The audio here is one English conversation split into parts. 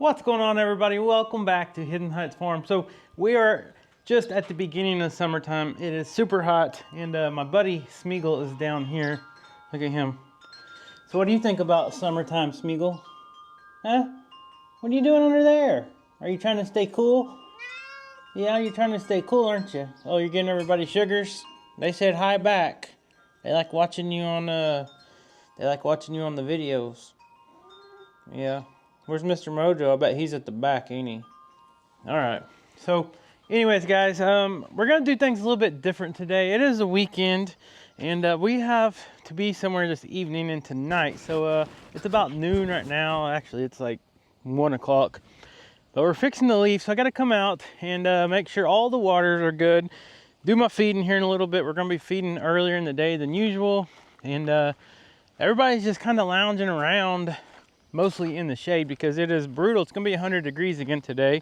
What's going on, everybody? Welcome back to Hidden Heights Farm. So we are just at the beginning of summertime. It is super hot, and my buddy Smeagol is down here. Look at him. So what do you think about summertime, Smeagol? Huh? What are you doing under there? Are you trying to stay cool? Yeah, you're trying to stay cool, aren't you? Oh, you're getting everybody sugars? They said hi back. They like watching you on the videos. Yeah. Where's Mr. Mojo? I bet he's at the back, ain't he? Alright. So, anyways, guys, we're going to do things a little bit different today. It is a weekend, and we have to be somewhere this evening and tonight. So, it's about noon right now. Actually, it's like 1 o'clock. But we're fixing to leave, so I got to come out and make sure all the waters are good. Do my feeding here in a little bit. We're going to be feeding earlier in the day than usual. And everybody's just kind of lounging around, mostly in the shade because it is brutal. It's going to be 100 degrees again today.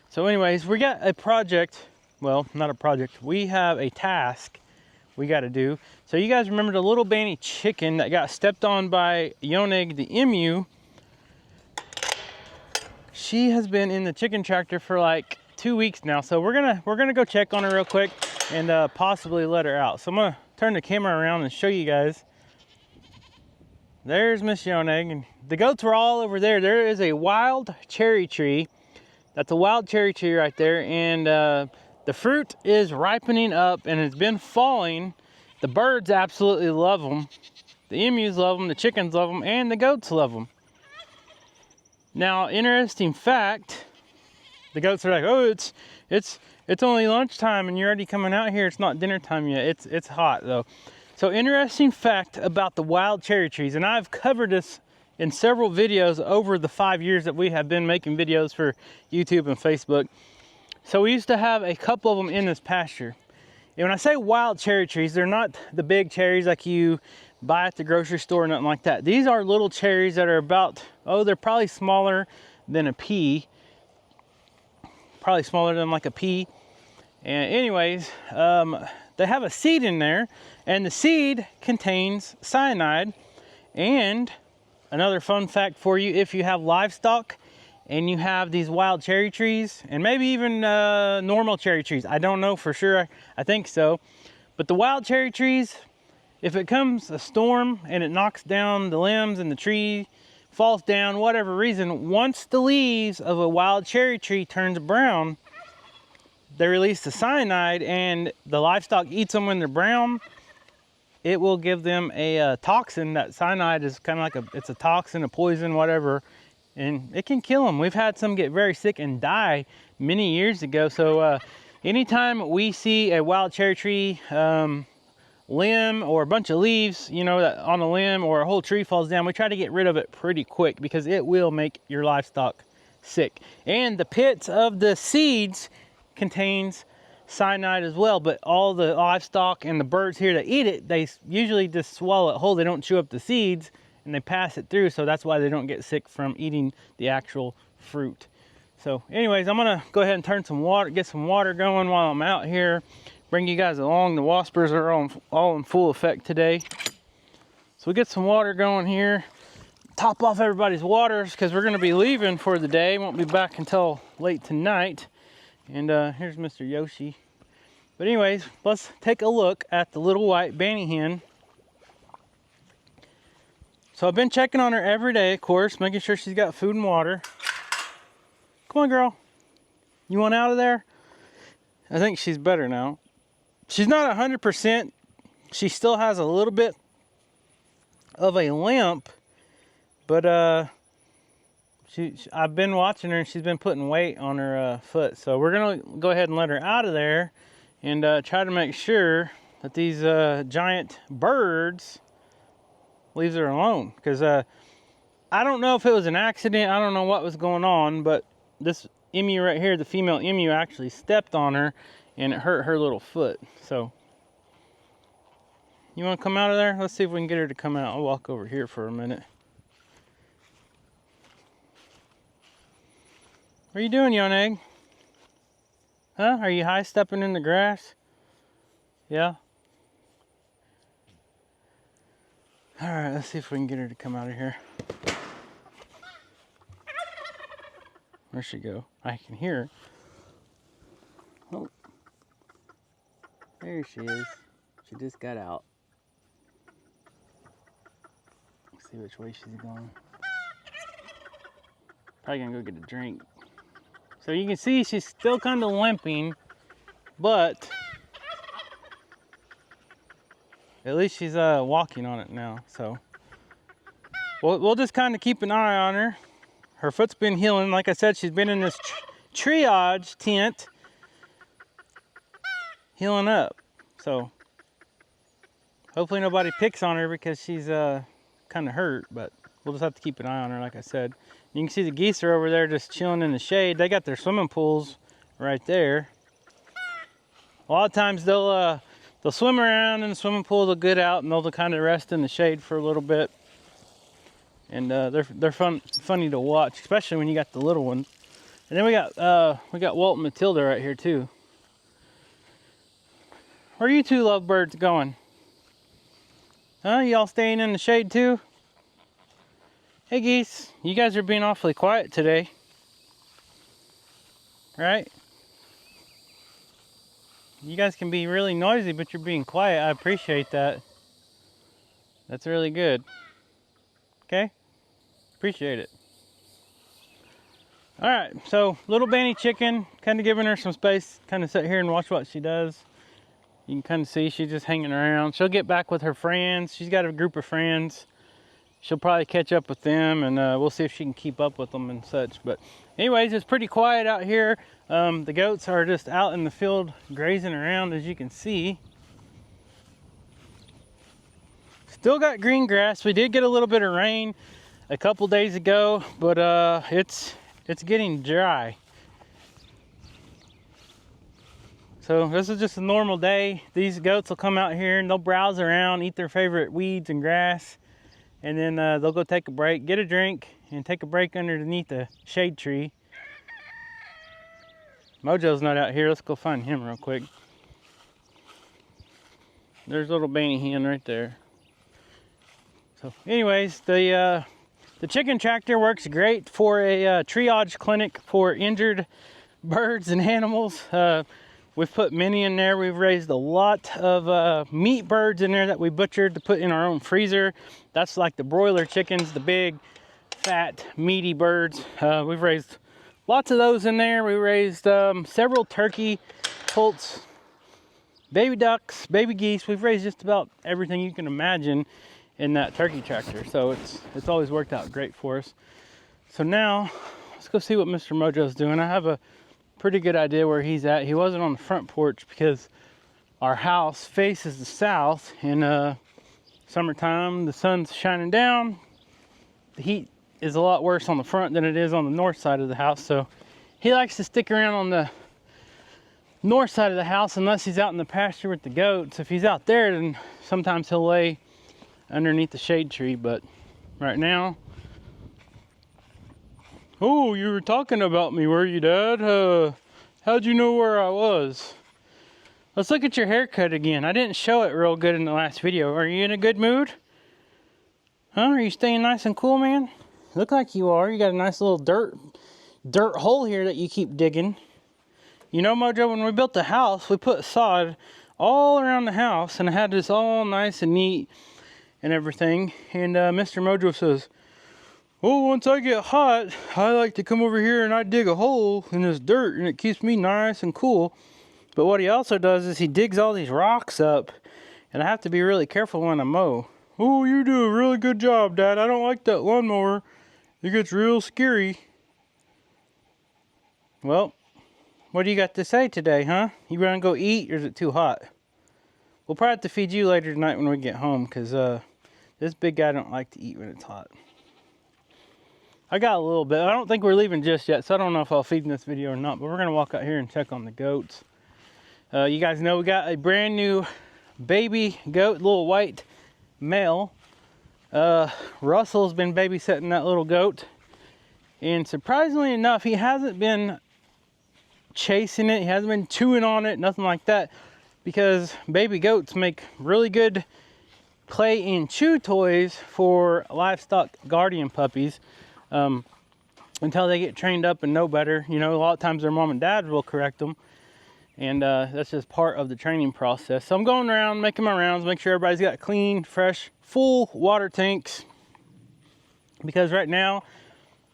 So anyways, we got a project. Well, not a project. We have a task we got to do. So you guys remember the little banny chicken that got stepped on by Yoneg the emu? She has been in the chicken tractor for like 2 weeks now. So we're gonna go check on her real quick and possibly let her out. So I'm gonna turn the camera around and show you guys. There's Miss Yoneg, and the goats were all over there. There is a wild cherry tree. That's a wild cherry tree right there, and the fruit is ripening up and it's been falling. The birds absolutely love them. The emus love them, the chickens love them, and the goats love them. Now, interesting fact, the goats are like, oh, it's only lunchtime and you're already coming out here. It's not dinner time yet. It's hot though. So interesting fact about the wild cherry trees, and I've covered this in several videos over the 5 years that we have been making videos for YouTube and Facebook. So we used to have a couple of them in this pasture. And when I say wild cherry trees, they're not the big cherries like you buy at the grocery store or nothing like that. These are little cherries that are about, oh, they're probably smaller than a pea. Probably smaller than like a pea. And anyways, they have a seed in there, and the seed contains cyanide. And another fun fact for you, if you have livestock and you have these wild cherry trees, and maybe even normal cherry trees, I don't know for sure, I think so, but the wild cherry trees, if it comes a storm and it knocks down the limbs and the tree falls down, whatever reason, once the leaves of a wild cherry tree turns brown, they release the cyanide, and the livestock eats them when they're brown. It will give them a toxin. That cyanide is kind of like it's a toxin, a poison, whatever, and it can kill them. We've had some get very sick and die many years ago. So anytime we see a wild cherry tree limb or a bunch of leaves, you know, that on a limb or a whole tree falls down, we try to get rid of it pretty quick because it will make your livestock sick. And the pits of the seeds contains cyanide as well, but all the livestock and the birds here that eat it, they usually just swallow it whole. They don't chew up the seeds and they pass it through, so that's why they don't get sick from eating the actual fruit. So anyways, I'm gonna go ahead and turn some water, get some water going while I'm out here, bring you guys along. The waspers are all in full effect today, so we get some water going here, top off everybody's waters because we're gonna be leaving for the day. Won't be back until late tonight. And here's Mr. Yoshi. But anyways, let's take a look at the little white banny hen. So I've been checking on her every day, of course, making sure she's got food and water. Come on, girl. You want out of there? I think she's better now. She's not 100%. She still has a little bit of a limp, but I've been watching her and she's been putting weight on her foot. So we're gonna go ahead and let her out of there and try to make sure that these giant birds leaves her alone. Because I don't know if it was an accident, I don't know what was going on, but this emu right here, the female emu, actually stepped on her and it hurt her little foot. So you want to come out of there? Let's see if we can get her to come out. I'll walk over here for a minute. What are you doing, Yoneg? Huh? Are you high stepping in the grass? Yeah? Alright, let's see if we can get her to come out of here. Where'd she go? I can hear her. Oh, there she is. She just got out. Let's see which way she's going. Probably gonna go get a drink. So you can see she's still kind of limping, but at least she's walking on it now. So we'll just kind of keep an eye on her. Her foot's been healing. Like I said, she's been in this triage tent healing up. So hopefully nobody picks on her because she's kind of hurt, but we'll just have to keep an eye on her, like I said. You can see the geese are over there just chilling in the shade. They got their swimming pools right there. A lot of times they'll swim around in the swimming pool, they'll get out and they'll kind of rest in the shade for a little bit. And they're funny to watch, especially when you got the little ones. And then we got Walt and Matilda right here too. Where are you two lovebirds going? Huh? Y'all staying in the shade too? Hey geese, you guys are being awfully quiet today. Right? You guys can be really noisy, but you're being quiet. I appreciate that. That's really good. Okay? Appreciate it. Alright, so little Banny chicken, kind of giving her some space, kind of sit here and watch what she does. You can kind of see she's just hanging around. She'll get back with her friends. She's got a group of friends. She'll probably catch up with them, and we'll see if she can keep up with them and such. But anyways, it's pretty quiet out here. The goats are just out in the field grazing around, as you can see. Still got green grass. We did get a little bit of rain a couple days ago, but it's getting dry. So this is just a normal day. These goats will come out here and they'll browse around, eat their favorite weeds and grass, and then they'll go take a break, get a drink, and take a break underneath the shade tree. Mojo's not out here. Let's go find him real quick. There's little Banny hen right there. So anyways, the chicken tractor works great for a triage clinic for injured birds and animals. We've put many in there. We've raised a lot of meat birds in there that we butchered to put in our own freezer. That's like the broiler chickens, the big, fat, meaty birds. We've raised lots of those in there. We raised several turkey, poults, baby ducks, baby geese. We've raised just about everything you can imagine in that turkey tractor. So it's always worked out great for us. So now let's go see what Mr. Mojo's doing. I have a pretty good idea where he's at. He wasn't on the front porch because our house faces the south. In summertime, the sun's shining down. The heat is a lot worse on the front than it is on the north side of the house. So he likes to stick around on the north side of the house unless he's out in the pasture with the goats. If he's out there, then sometimes he'll lay underneath the shade tree. But right now, oh, you were talking about me, were you, Dad? How'd you know where I was? Let's look at your haircut again. I didn't show it real good in the last video. Are you in a good mood? Huh? Are you staying nice and cool, man? Look like you are. You got a nice little dirt hole here that you keep digging. You know, Mojo, when we built the house, we put sod all around the house, and it had this all nice and neat and everything. And Mr. Mojo says, well, once I get hot, I like to come over here and I dig a hole in this dirt, and it keeps me nice and cool. But what he also does is he digs all these rocks up, and I have to be really careful when I mow. Oh, you do a really good job, Dad. I don't like that lawnmower. It gets real scary. Well, what do you got to say today, huh? You want to go eat, or is it too hot? We'll probably have to feed you later tonight when we get home, because this big guy don't like to eat when it's hot. I got a little bit. I don't think we're leaving just yet, so I don't know if I'll feed in this video or not, but we're going to walk out here and check on the goats. You guys know we got a brand new baby goat, little white male. Russell's been babysitting that little goat, and surprisingly enough, he hasn't been chasing it. He hasn't been chewing on it, nothing like that, because baby goats make really good play and chew toys for livestock guardian puppies. until they get trained up and know better. You know, a lot of times their mom and dad will correct them, and that's just part of the training process. So I'm going around making my rounds, make sure everybody's got clean, fresh, full water tanks, because right now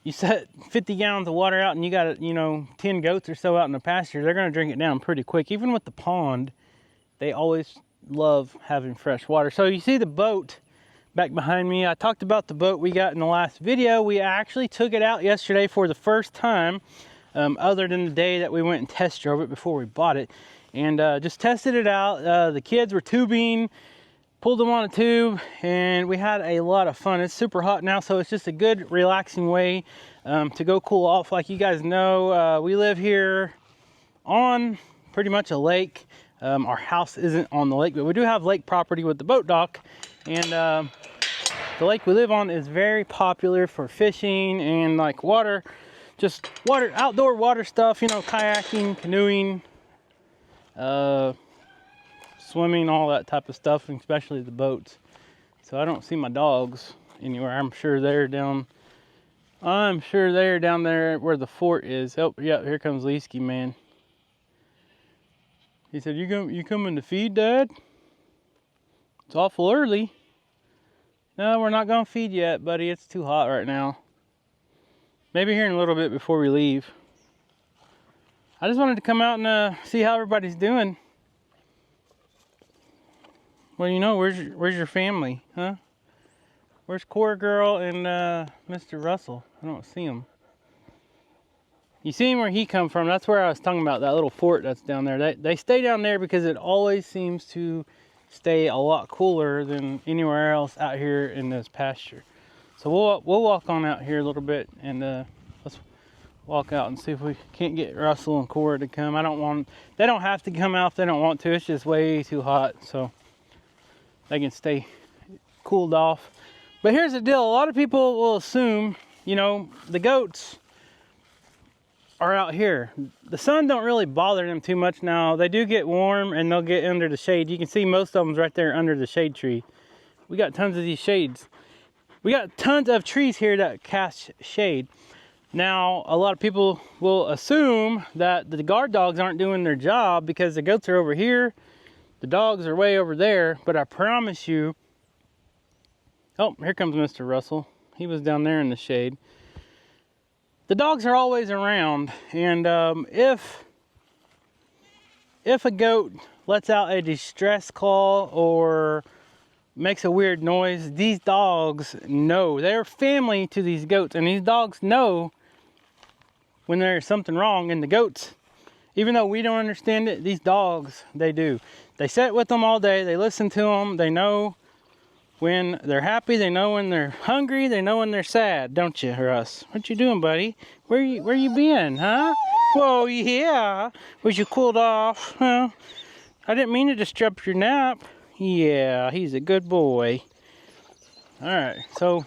you set 50 gallons of water out and you got, you know, 10 goats or so out in the pasture, they're going to drink it down pretty quick. Even with the pond, they always love having fresh water. So you see the boat back behind me. I talked about the boat we got in the last video. We actually took it out yesterday for the first time, other than the day that we went and test drove it before we bought it, and just tested it out. The kids were tubing, pulled them on a tube, and we had a lot of fun. It's super hot now, so it's just a good relaxing way to go cool off. Like you guys know, we live here on pretty much a lake. Our house isn't on the lake, but we do have lake property with the boat dock, and the lake we live on is very popular for fishing and like water, just water, outdoor water stuff, you know, kayaking, canoeing, swimming, all that type of stuff, and especially the boats. So I don't see my dogs anywhere. I'm sure they're down there where the fort is. Oh yeah, here comes Leesky, man. He said, you coming to feed, Dad? It's awful early. No, we're not gonna feed yet, buddy. It's too hot right now. Maybe here in a little bit before we leave. I just wanted to come out and see how everybody's doing. Well, you know, where's your family, huh? Where's Core Girl and Mr. Russell? I don't see him. You see him where he come from? That's where I was talking about, that little fort that's down there. They stay down there because it always seems to stay a lot cooler than anywhere else out here in this pasture. So we'll walk on out here a little bit, and let's walk out and see if we can't get Russell and Cora to come. They don't have to come out if they don't want to. It's just way too hot, so they can stay cooled off. But here's the deal. A lot of people will assume, you know, the goats are out here. The sun don't really bother them too much now. They do get warm and they'll get under the shade. You can see most of them's right there under the shade tree. We got tons of these shades. We got tons of trees here that cast shade. Now, a lot of people will assume that the guard dogs aren't doing their job because the goats are over here, the dogs are way over there, but I promise you, oh, here comes Mr. Russell. He was down there in the shade. The dogs are always around, and if a goat lets out a distress call or makes a weird noise, these dogs know. They're family to these goats, and these dogs know when there's something wrong. And the goats, even though we don't understand it, these dogs, they do. They sit with them all day, they listen to them, they know when they're happy, they know when they're hungry, they know when they're sad, don't you, Russ? What you doing, buddy? Where you been, huh? Whoa, yeah. Was you cooled off? Huh? I didn't mean to disrupt your nap. Yeah, he's a good boy. All right, so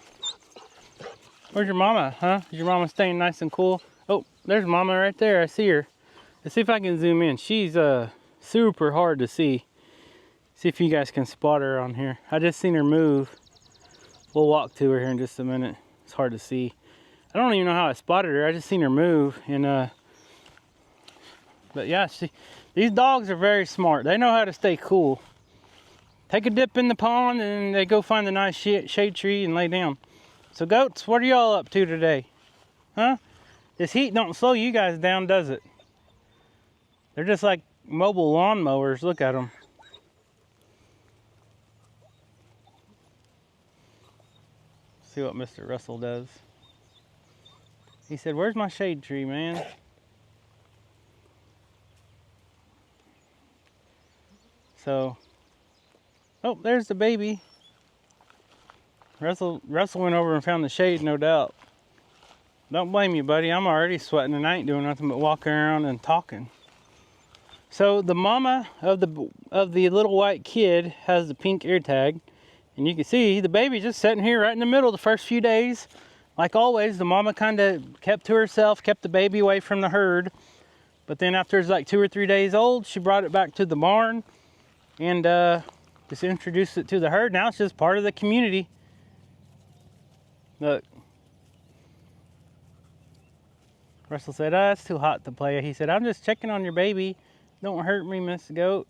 where's your mama, huh? Is your mama staying nice and cool? Oh, there's mama right there. I see her. Let's see if I can zoom in. She's super hard to see. See if you guys can spot her on here. I just seen her move. We'll walk to her here in just a minute. It's hard to see. I don't even know how I spotted her. I just seen her move, and but yeah, these dogs are very smart. They know how to stay cool. Take a dip in the pond and they go find a nice shade tree and lay down. So goats, what are y'all up to today? Huh? This heat don't slow you guys down, does it? They're just like mobile lawnmowers. Look at them. See what Mr. Russell does. He said, where's my shade tree, man? So, oh, there's the baby. Russell went over and found the shade, no doubt. Don't blame you, buddy. I'm already sweating and I ain't doing nothing but walking around and talking. So the mama of the little white kid has the pink ear tag. And you can see the baby's just sitting here right in the middle the first few days. Like always, the mama kind of kept to herself, kept the baby away from the herd. But then after it's like 2 or 3 days old, she brought it back to the barn and just introduced it to the herd. Now it's just part of the community. Look. Russell said, "Oh, it's too hot to play." He said, "I'm just checking on your baby. Don't hurt me, Miss Goat."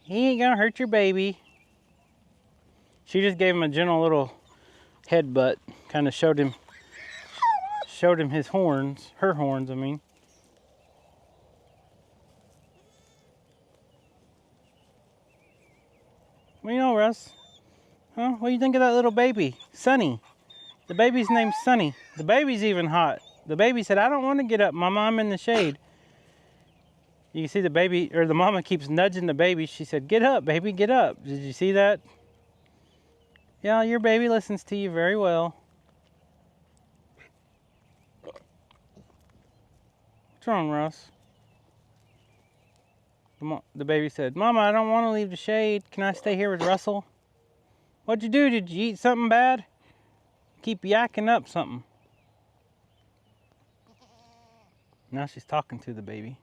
He ain't gonna hurt your baby. She just gave him a gentle little headbutt. Kind of showed him his horns, her horns, I mean. What do you know, Russ? Huh? What do you think of that little baby? Sunny. The baby's name's Sunny. The baby's even hot. The baby said, "I don't want to get up, Mama, I'm in the shade." You can see the baby, or the mama keeps nudging the baby. She said, "Get up, baby, get up." Did you see that? Yeah, your baby listens to you very well. What's wrong, Russ? The baby said, "Mama, I don't want to leave the shade. Can I stay here with Russell?" "What'd you do? Did you eat something bad? Keep yakking up something." Now she's talking to the baby.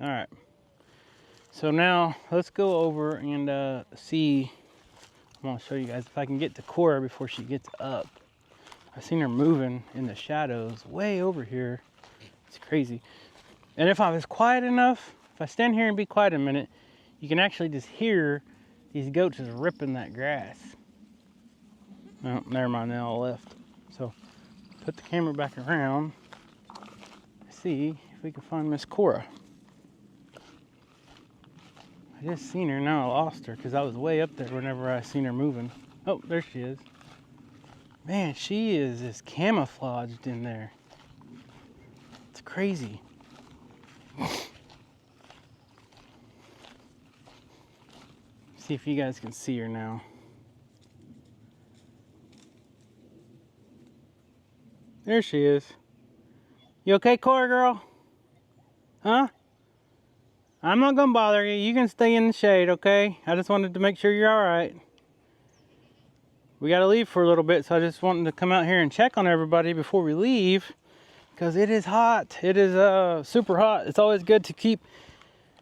All right. So now let's go over and see. I'm gonna show you guys if I can get to Cora before she gets up. I've seen her moving in the shadows way over here. It's crazy. And if I was quiet enough, if I stand here and be quiet a minute, you can actually just hear these goats just ripping that grass. Oh, never mind, they all left. So put the camera back around. See if we can find Miss Cora. I just seen her, now I lost her because I was way up there whenever I seen her moving. Oh, there she is. Man, she is just camouflaged in there. It's crazy. See if you guys can see her now. There she is. You okay, Cora girl? Huh? I'm not gonna bother you. You can stay in the shade, okay? I just wanted to make sure you're all right. We gotta leave for a little bit, so I just wanted to come out here and check on everybody before we leave, because it is hot. It is super hot. It's always good to keep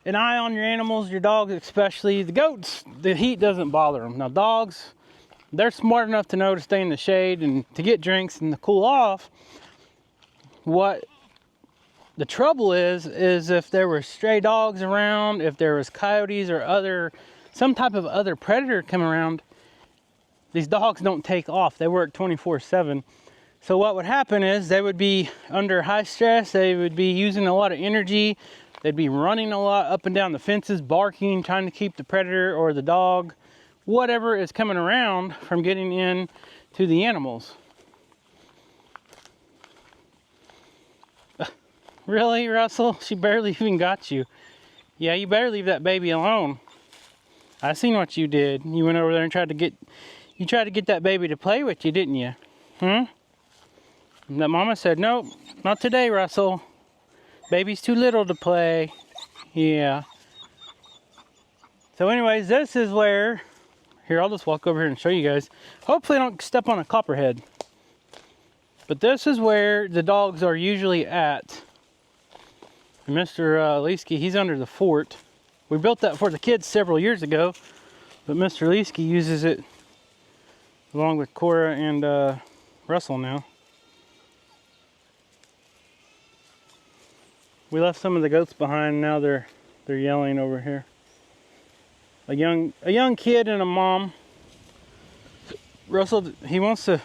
an eye on your animals, your dogs especially. The goats, the heat doesn't bother them. Now dogs, they're smart enough to know to stay in the shade and to get drinks and to cool off. What the trouble is if there were stray dogs around, if there was coyotes or some type of other predator come around, these dogs don't take off. They work 24/7. So what would happen is they would be under high stress. They would be using a lot of energy. They'd be running a lot up and down the fences, barking, trying to keep the predator or the dog, whatever is coming around, from getting in to the animals. Really, Russell? She barely even got you. Yeah, you better leave that baby alone. I seen what you did. You went over there and tried to get that baby to play with you, didn't you? And that mama said, "Nope, not today, Russell. Baby's too little to play." Yeah. So anyways, this is where, here, I'll just walk over here and show you guys. Hopefully I don't step on a copperhead. But this is where the dogs are usually at. And Mr. Leesky, he's under the fort. We built that for the kids several years ago, but Mr. Leesky uses it along with Cora and Russell now. We left some of the goats behind. Now they're yelling over here. A young kid and a mom. Russell, he wants to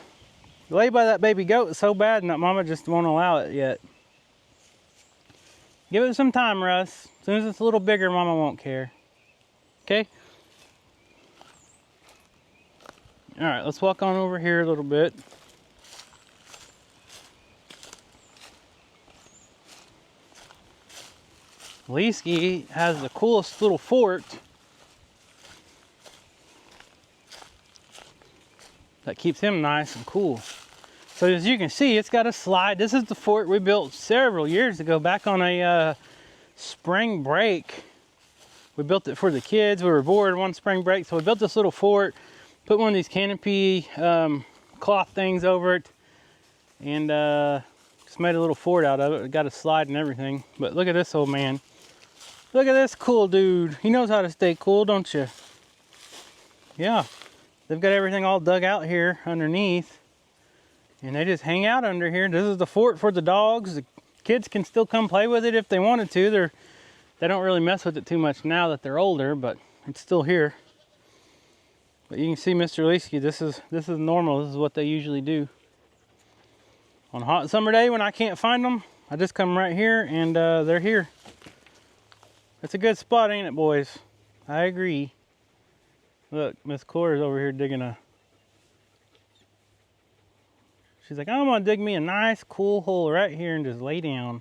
lay by that baby goat so bad, and that mama just won't allow it yet. Give it some time, Russ. As soon as it's a little bigger, mama won't care. Okay? All right, let's walk on over here a little bit. Leesky has the coolest little fort that keeps him nice and cool. So as you can see, it's got a slide. This is the fort we built several years ago, back on a spring break. We built it for the kids. We were bored one spring break, so we built this little fort, put one of these canopy cloth things over it, and just made a little fort out of it. We got a slide and everything. But look at this old man. Look at this cool dude. He knows how to stay cool, don't you? Yeah. They've got everything all dug out here underneath. And they just hang out under here. This is the fort for the dogs. The kids can still come play with it if they wanted to. They don't really mess with it too much now that they're older, but it's still here. But you can see Mr. Leesky, this is normal. This is what they usually do. On a hot summer day when I can't find them, I just come right here and they're here. It's a good spot, ain't it, boys? I agree. Look, Miss Cora's over here digging a... She's like, I'm gonna dig me a nice cool hole right here and just lay down.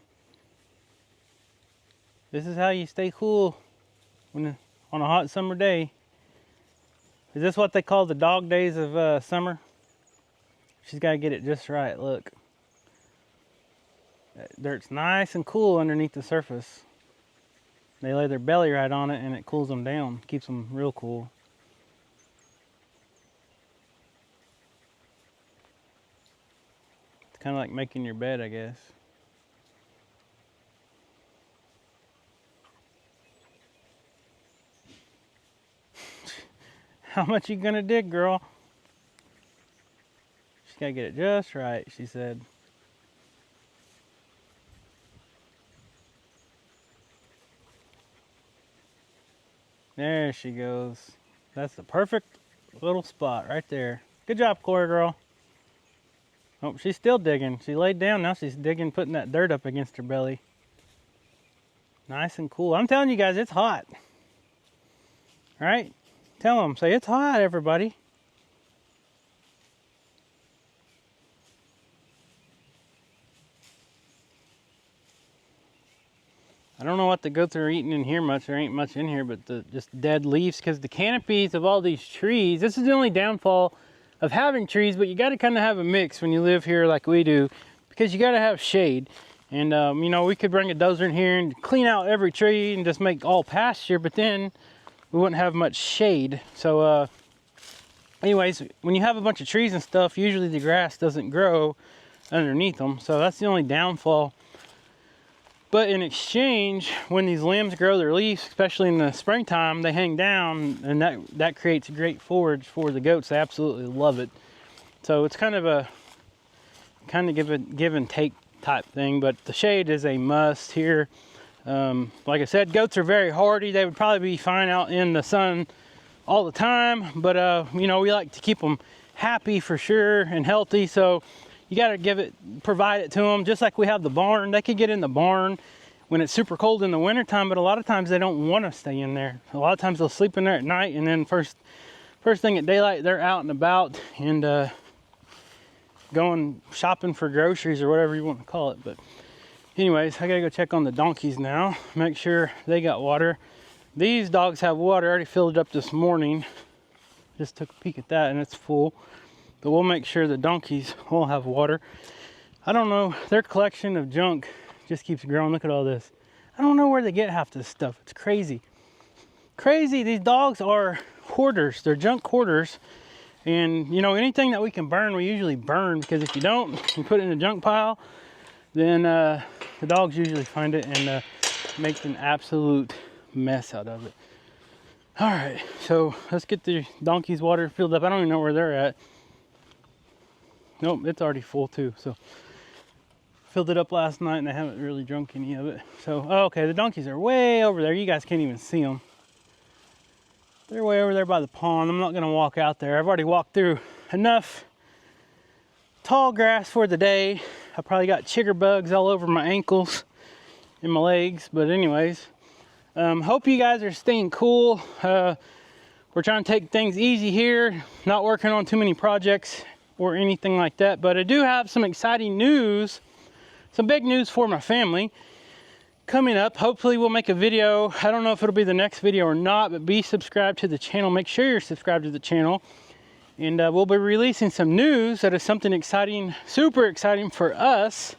This is how you stay cool on a hot summer day. Is this what they call the dog days of summer? She's gotta get it just right, look. That dirt's nice and cool underneath the surface. They lay their belly right on it and it cools them down, keeps them real cool. It's kind of like making your bed, I guess. How much you gonna dig, girl? She's gotta get it just right, she said. There she goes. That's the perfect little spot right there. Good job, Cora girl. Oh, she's still digging. She laid down, now she's digging, putting that dirt up against her belly. Nice and cool. I'm telling you guys, it's hot. All right? Tell them, say it's hot, everybody. I don't know what the goats are eating in here much. There ain't much in here, but just dead leaves, because the canopies of all these trees, this is the only downfall of having trees, but you got to kind of have a mix when you live here like we do, because you got to have shade. And you know, we could bring a dozer in here and clean out every tree and just make all pasture, but then we wouldn't have much shade. So anyways, when you have a bunch of trees and stuff, usually the grass doesn't grow underneath them, so that's the only downfall. But in exchange, when these limbs grow their leaves, especially in the springtime, they hang down, and that creates great forage for the goats. They absolutely love it. So it's kind of a give and take type thing, but the shade is a must here. Like I said, goats are very hardy. They would probably be fine out in the sun all the time, but you know, we like to keep them happy for sure and healthy. So you got to provide it to them, just like we have the barn. They could get in the barn when it's super cold in the wintertime, but a lot of times they don't want to stay in there. A lot of times they'll sleep in there at night, and then first thing at daylight, they're out and about and going shopping for groceries or whatever you want to call it. But anyways, I gotta go check on the donkeys now, make sure they got water. These dogs have water. I already filled it up this morning. Just took a peek at that and it's full. But we'll make sure the donkeys will have water. I don't know, their collection of junk just keeps growing. Look at all this. I don't know where they get half this stuff. It's crazy. Crazy, these dogs are hoarders. They're junk hoarders. And you know, anything that we can burn, we usually burn, because if you don't, you put it in a junk pile, then the dogs usually find it and make an absolute mess out of it. All right, so let's get the donkeys' water filled up. I don't even know where they're at. Nope, it's already full too. So filled it up last night and I haven't really drunk any of it. So, oh, okay, the donkeys are way over there. You guys can't even see them. They're way over there by the pond. I'm not gonna walk out there. I've already walked through enough tall grass for the day. I probably got chigger bugs all over my ankles and my legs, but anyways, hope you guys are staying cool. We're trying to take things easy here, not working on too many projects or anything like that, but I do have some exciting news, some big news for my family coming up. Hopefully we'll make a video. I don't know if it'll be the next video or not, but be subscribed to the channel. Make sure you're subscribed to the channel, and we'll be releasing some news that is something exciting, super exciting for us.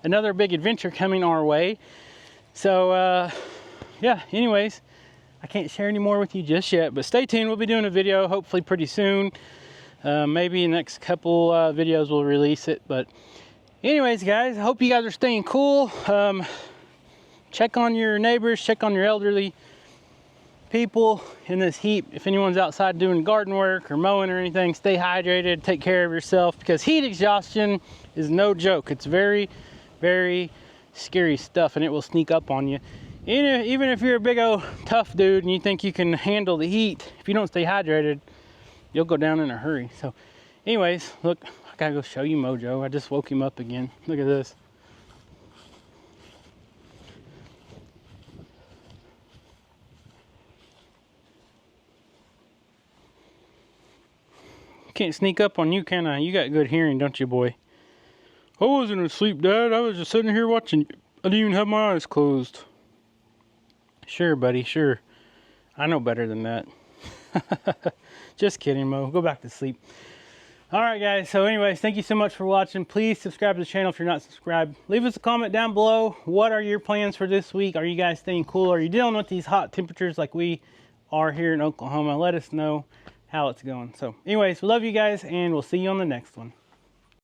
Another big adventure coming our way. So yeah, anyways, I can't share any more with you just yet, but stay tuned. We'll be doing a video hopefully pretty soon. Maybe in the next couple videos we'll release it. But anyways, guys, I hope you guys are staying cool. Check on your neighbors, check on your elderly. people in this heat, if anyone's outside doing garden work or mowing or anything, stay hydrated, take care of yourself, because heat exhaustion is no joke. It's very, very scary stuff, and it will sneak up on you. Even if you're a big old tough dude and you think you can handle the heat, if you don't stay hydrated, you'll go down in a hurry. So anyways, look, I gotta go show you Mojo. I just woke him up again. Look at this. Can't sneak up on you, can I? You got good hearing, don't you, boy? I wasn't asleep, Dad. I was just sitting here watching you. I didn't even have my eyes closed. Sure, buddy, sure. I know better than that. Just kidding, Mo. Go back to sleep. All right, guys. So anyways, thank you so much for watching. Please subscribe to the channel if you're not subscribed. Leave us a comment down below. What are your plans for this week? Are you guys staying cool? Are you dealing with these hot temperatures like we are here in Oklahoma? Let us know how it's going. So anyways, we love you guys, and we'll see you on the next one.